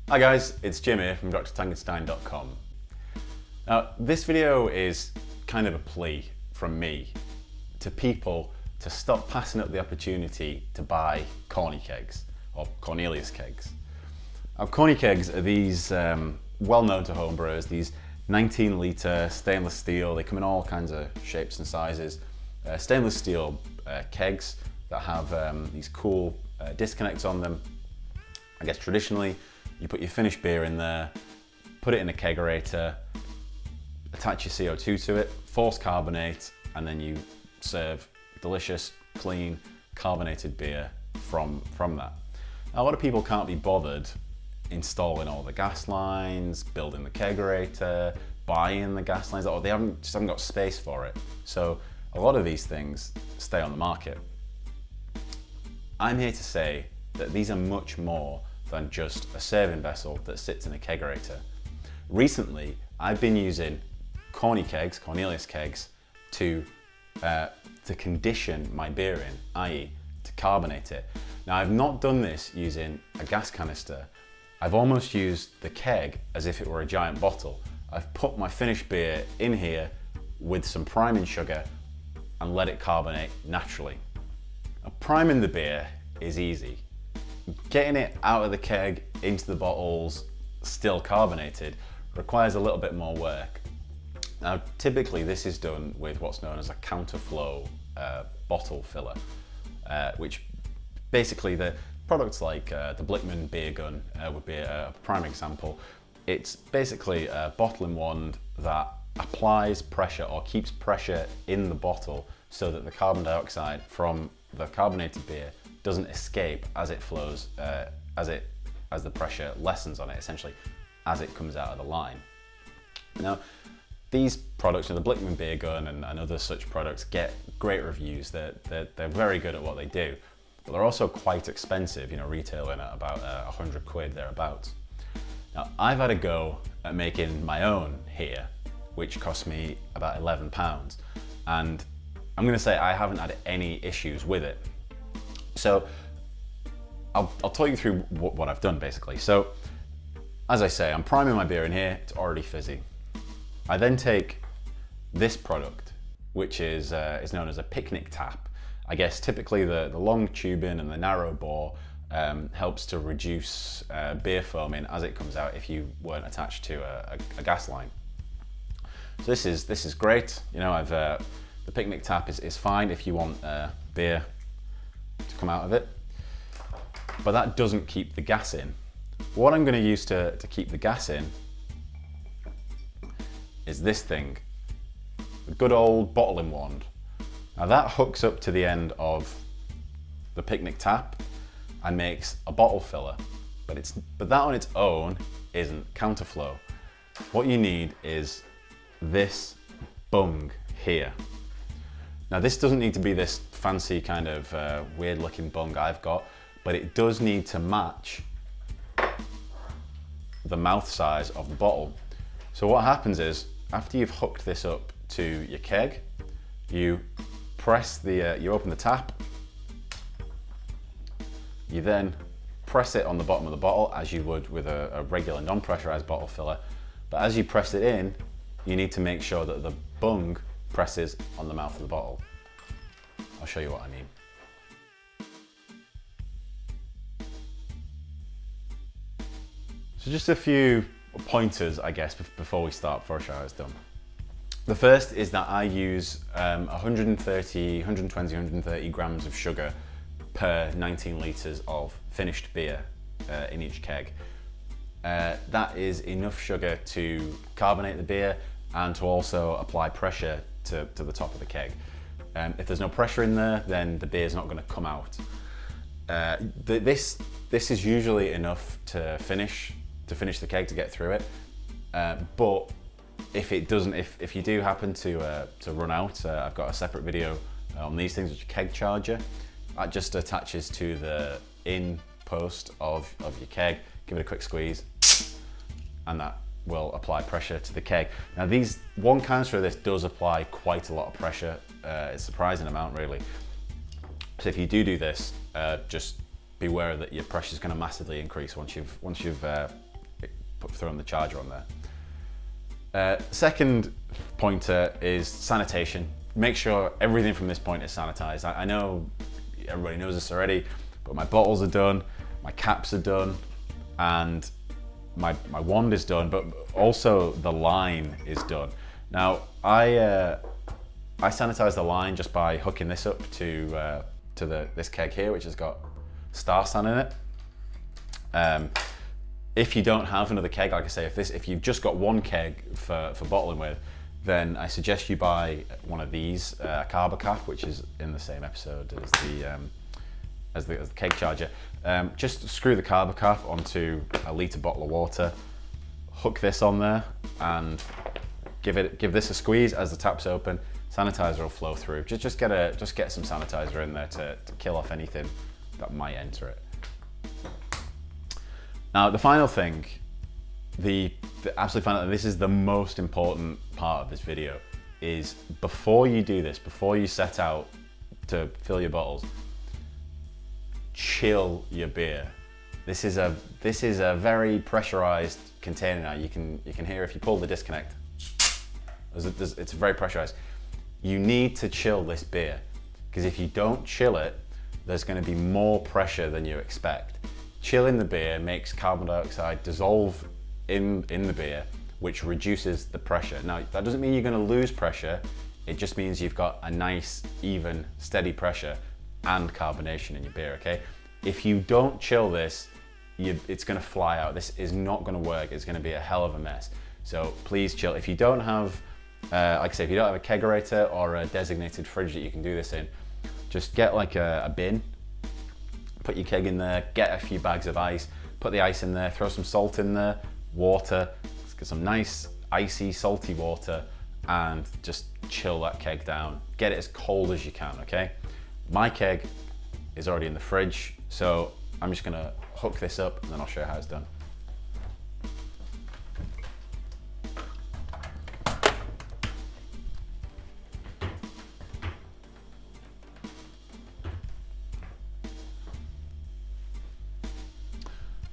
Hi guys, it's Jim here from drtangenstein.com. Now, this video is kind of a plea from me to people to stop passing up the opportunity to buy Corny kegs, or Cornelius kegs. Now, Corny kegs are these well known to homebrewers, these 19 litre stainless steel. They come in all kinds of shapes and sizes. Stainless steel kegs that have these cool disconnects on them. I guess traditionally, you put your finished beer in there, put it in a kegerator, attach your CO2 to it, force carbonate, and then you serve delicious, clean, carbonated beer from that. Now, a lot of people can't be bothered installing all the gas lines, building the kegerator, buying the gas lines, or they just haven't got space for it. So a lot of these things stay on the market. I'm here to say that these are much more than just a serving vessel that sits in a kegerator. Recently, I've been using Cornelius kegs to condition my beer in, i.e. to carbonate it. Now, I've not done this using a gas canister. I've almost used the keg as if it were a giant bottle. I've put my finished beer in here with some priming sugar and let it carbonate naturally. Now, priming the beer is easy. Getting it out of the keg into the bottles, still carbonated, requires a little bit more work. Now, typically this is done with what's known as a counterflow bottle filler, which basically the products like the Blickman beer gun would be a prime example. It's basically a bottling wand that applies pressure or keeps pressure in the bottle so that the carbon dioxide from the carbonated beer doesn't escape as it flows, as the pressure lessens on it, essentially, as it comes out of the line. Now, these products, the Blickman beer gun and other such products, get great reviews. They're very good at what they do, but they're also quite expensive, retailing at about 100 quid thereabouts. Now, I've had a go at making my own here, which cost me about £11, and I'm going to say I haven't had any issues with it. So I'll talk you through what I've done basically. So as I say, I'm priming my beer in here, it's already fizzy. I then take this product, which is known as a picnic tap. I guess typically the long tubing and the narrow bore helps to reduce beer foaming as it comes out if you weren't attached to a gas line. So this is great. The picnic tap is fine if you want beer to come out of it, but that doesn't keep the gas in. What I'm going to use to keep the gas in is this thing, the good old bottling wand. Now that hooks up to the end of the picnic tap and makes a bottle filler, but that on its own isn't counterflow. What you need is this bung here. Now, this doesn't need to be this fancy kind of weird looking bung I've got, but it does need to match the mouth size of the bottle. So what happens is, after you've hooked this up to your keg, you press you open the tap, you then press it on the bottom of the bottle as you would with a regular non-pressurized bottle filler. But as you press it in, you need to make sure that the bung presses on the mouth of the bottle. I'll show you what I mean. So just a few pointers, I guess, before we start, before I show how it's done. The first is that I use 120, 130 grams of sugar per 19 litres of finished beer in each keg. That is enough sugar to carbonate the beer and to also apply pressure to the top of the keg. If there's no pressure in there, then the beer's not going to come out. This is usually enough to finish the keg, to get through it. But if it doesn't, if you do happen to run out, I've got a separate video on these things, which is a keg charger. That just attaches to the in post of your keg. Give it a quick squeeze, and that will apply pressure to the keg. Now, one canister of this does apply quite a lot of pressure. It's a surprising amount, really. So if you do this, just beware that your pressure is going to massively increase once you've throwing the charger on there. Second pointer is sanitation. Make sure everything from this point is sanitized. I know everybody knows this already, but my bottles are done, my caps are done, and my wand is done, but also the line is done. Now, I sanitize the line just by hooking this up to this keg here, which has got Star San in it. If you don't have another keg, like I say, if you've just got one keg for bottling with, then I suggest you buy one of these, a carbo cap, which is in the same episode as the keg charger. Just screw the carbo cap onto a litre bottle of water, hook this on there, and give this a squeeze as the tap's open. Sanitizer will flow through. Just get some sanitizer in there to kill off anything that might enter it. Now, the final thing, the absolute final, and this is the most important part of this video, is before you do this, before you set out to fill your bottles, chill your beer. This is a very pressurized container now. You can hear if you pull the disconnect. It's very pressurized. You need to chill this beer, because if you don't chill it, there's going to be more pressure than you expect. Chilling the beer makes carbon dioxide dissolve in the beer, which reduces the pressure. Now, that doesn't mean you're going to lose pressure. It just means you've got a nice, even, steady pressure and carbonation in your beer, okay? If you don't chill this, it's going to fly out. This is not going to work. It's going to be a hell of a mess. So please chill. If you don't have, like I say, if you don't have a kegerator or a designated fridge that you can do this in, just get like a bin, put your keg in there, get a few bags of ice, put the ice in there, throw some salt in there, water, let's get some nice icy salty water, and just chill that keg down. Get it as cold as you can, okay? My keg is already in the fridge, so I'm just gonna hook this up and then I'll show you how it's done.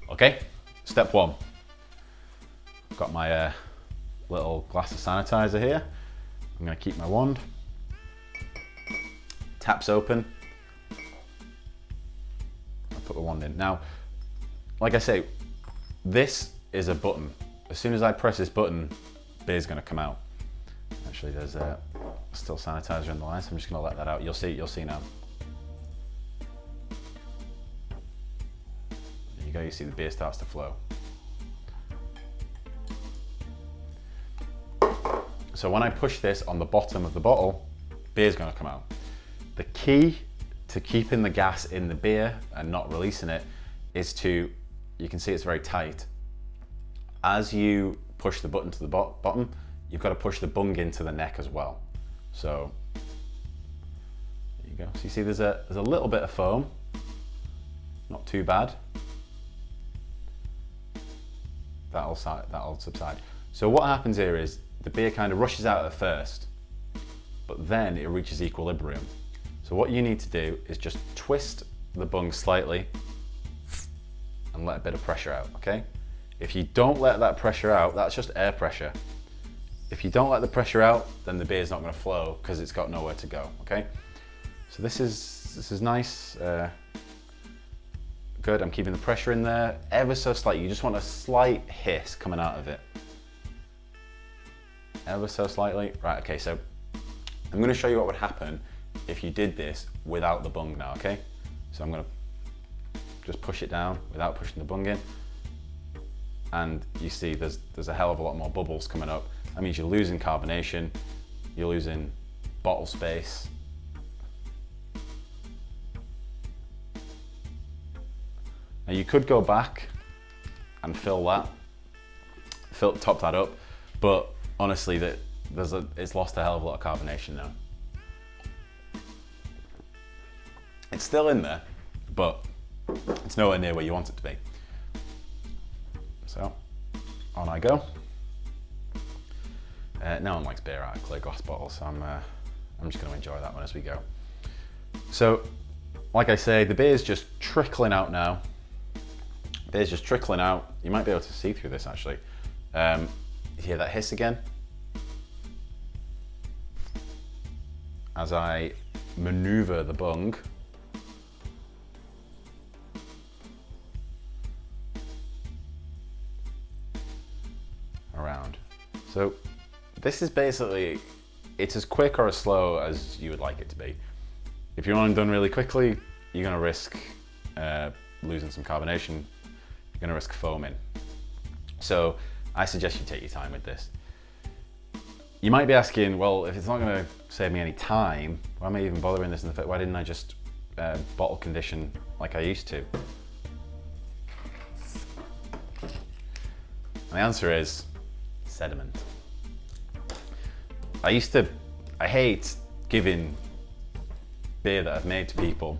Okay, step one. Got my little glass of sanitizer here. I'm gonna keep my wand. Tap's open. I'll put the wand in. Now, like I say, this is a button. As soon as I press this button, beer's gonna come out. Actually, there's still sanitizer in the line, so I'm just gonna let that out. You'll see now. You see the beer starts to flow. So when I push this on the bottom of the bottle, beer's gonna come out. The key to keeping the gas in the beer and not releasing it is you can see it's very tight. As you push the button to the bottom, you've got to push the bung into the neck as well. So there you go. So you see there's a little bit of foam, not too bad. That'll subside. So what happens here is the beer kind of rushes out at first, but then it reaches equilibrium. So what you need to do is just twist the bung slightly and let a bit of pressure out, okay? If you don't let that pressure out, that's just air pressure. If you don't let the pressure out, then the beer's not gonna flow because it's got nowhere to go, okay? So this is nice. Good, I'm keeping the pressure in there ever so slightly. You just want a slight hiss coming out of it. Ever so slightly. Right, okay, so I'm gonna show you what would happen if you did this without the bung now, okay? So I'm gonna just push it down without pushing the bung in. And you see there's a hell of a lot more bubbles coming up. That means you're losing carbonation, you're losing bottle space. Now you could go back and top that up, but honestly, it's lost a hell of a lot of carbonation now. It's still in there, but it's nowhere near where you want it to be. So on I go. No one likes beer out of clear glass bottles, so I'm just going to enjoy that one as we go. So, like I say, the beer's just trickling out now. Beer's just trickling out. You might be able to see through this actually. Hear that hiss again? As I maneuver the bung. Around. So this is basically, it's as quick or as slow as you would like it to be. If you want it done really quickly, you're gonna risk losing some carbonation. You're gonna risk foaming. So I suggest you take your time with this. You might be asking, well, if it's not gonna save me any time, why am I even bothering this in the first? Why didn't I just bottle condition like I used to? And the answer is sediment. I hate giving beer that I've made to people,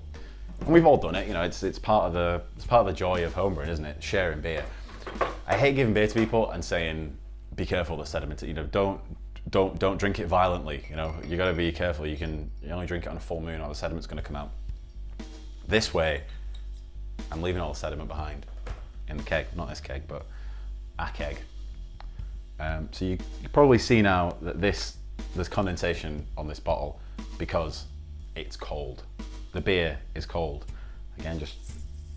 and we've all done it. You know, it's part of the joy of homebrewing, isn't it? Sharing beer. I hate giving beer to people and saying, "Be careful of the sediment." You know, don't drink it violently. You know, you got to be careful. You only drink it on a full moon, or the sediment's going to come out. This way, I'm leaving all the sediment behind in the keg. Not this keg, but a keg. So you probably see now that there's condensation on this bottle because it's cold. The beer is cold. Again, just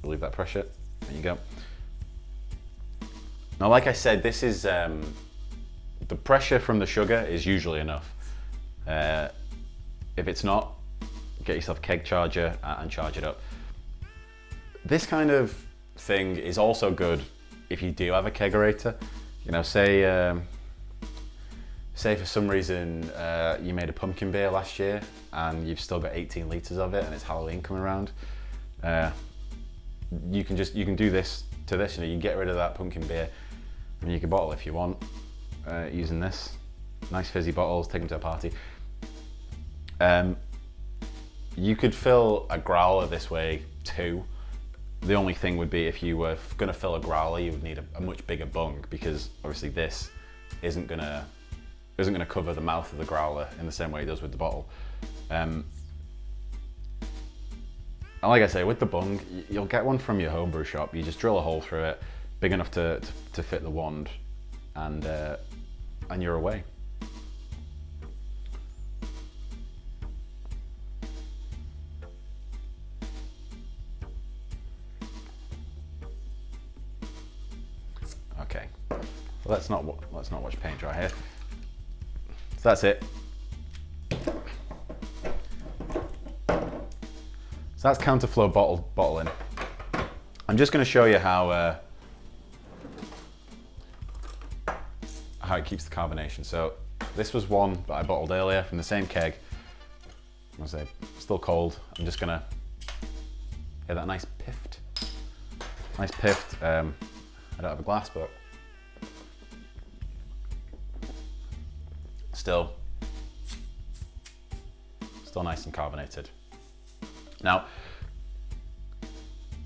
relieve that pressure. There you go. Now, like I said, this is the pressure from the sugar is usually enough. If it's not, get yourself a keg charger and charge it up. This kind of thing is also good if you do have a kegerator. You know, say for some reason you made a pumpkin beer last year and you've still got 18 litres of it and it's Halloween coming around. You can do this to this. You know, you can get rid of that pumpkin beer and you can bottle if you want using this. Nice fizzy bottles, take them to a party. You could fill a growler this way too. The only thing would be if you were going to fill a growler, you would need a much bigger bung, because obviously this isn't going to cover the mouth of the growler in the same way it does with the bottle. And like I say, with the bung, you'll get one from your homebrew shop. You just drill a hole through it, big enough to fit the wand, and you're away. Okay, well, let's not watch paint dry here. So that's it. So that's Counterflow bottling. I'm just going to show you how it keeps the carbonation. So this was one that I bottled earlier from the same keg. I say still cold. I'm just going to hear that nice pift. Nice pift. I don't have a glass, but still nice and carbonated. Now,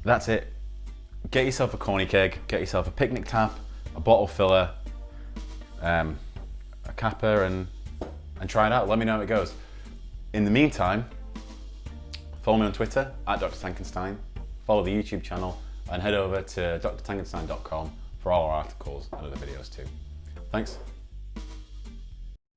that's it. Get yourself a Corny keg, get yourself a picnic tap, a bottle filler, a capper, and try it out. Let me know how it goes. In the meantime, follow me on Twitter at Dr. Tankenstein, follow the YouTube channel, and head over to drtankenstein.com for all our articles and other videos too. Thanks.